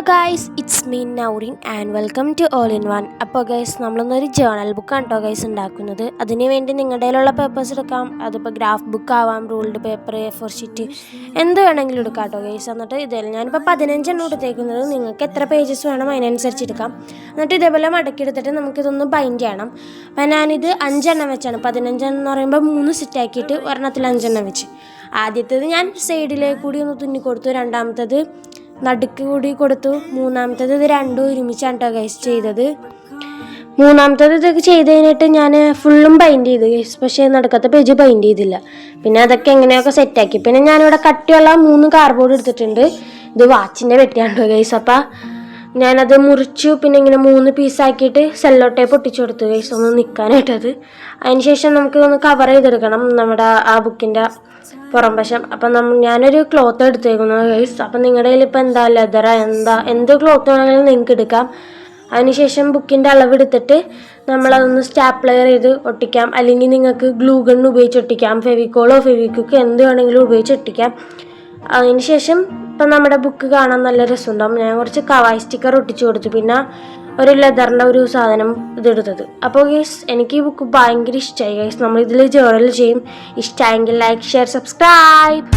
Guys, it's me Naurin and welcome to all in one. അപ്പോൾ guys, നമ്മളൊന്നൊരു journal ബുക്കാണ് കേട്ടോ ഗൈസ് ഉണ്ടാക്കുന്നത്. അതിന് വേണ്ടി നിങ്ങളുടെ കയ്യിലുള്ള പേപ്പേഴ്സ് എടുക്കാം. അതിപ്പോൾ ഗ്രാഫ് ബുക്ക് ആവാം, റൂൾഡ് പേപ്പർ, A4 ഷീറ്റ്, എന്ത് വേണമെങ്കിലും എടുക്കാം കേട്ടോ ഗൈസ്. എന്നിട്ട് ഇതേപോലെ ഞാനിപ്പോൾ 15 എടുത്തേക്കുന്നത്. നിങ്ങൾക്ക് എത്ര പേജസ് വേണം അതിനനുസരിച്ച് എടുക്കാം. എന്നിട്ട് ഇതേപോലെ മടക്കിയെടുത്തിട്ട് നമുക്കിതൊന്ന് ബൈൻഡ് ചെയ്യണം. അപ്പം ഞാനിത് 5 വെച്ചാണ്. 15 എന്ന് പറയുമ്പോൾ 3 സെറ്റാക്കിയിട്ട് ഒരെണ്ണത്തിൽ 5 വെച്ച്. ആദ്യത്തേത് ഞാൻ സൈഡിലേക്ക് കൂടി ഒന്ന് തുന്നിക്കൊടുത്തു, രണ്ടാമത്തേത് നടുക്ക് കൂടി കൊടുത്തു, മൂന്നാമത്തേത് ഇത് രണ്ടും ഒരുമിച്ചാണ് കേട്ടോ ഗൈസ് ചെയ്തത്. മൂന്നാമത്തേത് ഇതൊക്കെ ചെയ്ത് കഴിഞ്ഞിട്ട് ഞാൻ ഫുള്ളും ബൈൻഡ് ചെയ്തു ഗൈസ്. പക്ഷേ നടുക്കത്തെ പേജ് ബൈൻഡ് ചെയ്തില്ല. പിന്നെ അതൊക്കെ എങ്ങനെയൊക്കെ സെറ്റാക്കി. പിന്നെ ഞാനിവിടെ കട്ടിയുള്ള 3 കാർഡ്ബോർഡ് എടുത്തിട്ടുണ്ട്. ഇത് വാച്ചിൻ്റെ പെട്ടിയാണ് കേട്ടോ ഗൈസ്. അപ്പം ഞാനത് മുറിച്ചു. പിന്നെ ഇങ്ങനെ 3 പീസാക്കിയിട്ട് സെല്ലോ ടേപ്പ് ഒട്ടിച്ചു കൊടുത്തു ഗൈസ്, ഒന്ന് നിൽക്കാനായിട്ടത്. അതിന് ശേഷം നമുക്ക് ഒന്ന് കവർ ചെയ്തെടുക്കണം നമ്മുടെ ആ ബുക്കിൻ്റെ പുറം വശം. അപ്പം ഞാനൊരു ക്ലോത്ത് എടുത്തേക്കുന്നത് ഗൈസ്. അപ്പം നിങ്ങളുടെ കയ്യിൽ ഇപ്പോൾ എന്താ ലെതറ എന്ത് ക്ലോത്ത് വേണമെങ്കിലും നിങ്ങൾക്ക് എടുക്കാം. അതിനുശേഷം ബുക്കിൻ്റെ അളവെടുത്തിട്ട് നമ്മളതൊന്ന് സ്റ്റാപ്ലെയർ ചെയ്ത് ഒട്ടിക്കാം. അല്ലെങ്കിൽ നിങ്ങൾക്ക് ഗ്ലൂ ഗൺ ഉപയോഗിച്ച് ഒട്ടിക്കാം, ഫെവിക്കോളോ ഫെവിക്വിക്കോ എന്ത് വേണമെങ്കിലും ഉപയോഗിച്ച് ഒട്ടിക്കാം. അതിന് ശേഷം ഇപ്പം നമ്മുടെ ബുക്ക് കാണാൻ നല്ല രസമുണ്ടാകും. ഞാൻ കുറച്ച് കവായ് സ്റ്റിക്കർ ഒട്ടിച്ചു കൊടുത്തു. പിന്നെ ഒരു ലെതറിൻ്റെ ഒരു സാധനം ഇതെടുത്തത്. അപ്പോൾ ഗൈസ്, എനിക്ക് ഈ ബുക്ക് ഭയങ്കര ഇഷ്ടമായി ഗൈസ്. നമ്മളിതിൽ ജേർണൽ ചെയ്യും. ഇഷ്ടമായെങ്കിൽ ലൈക്ക്, ഷെയർ, സബ്സ്ക്രൈബ്.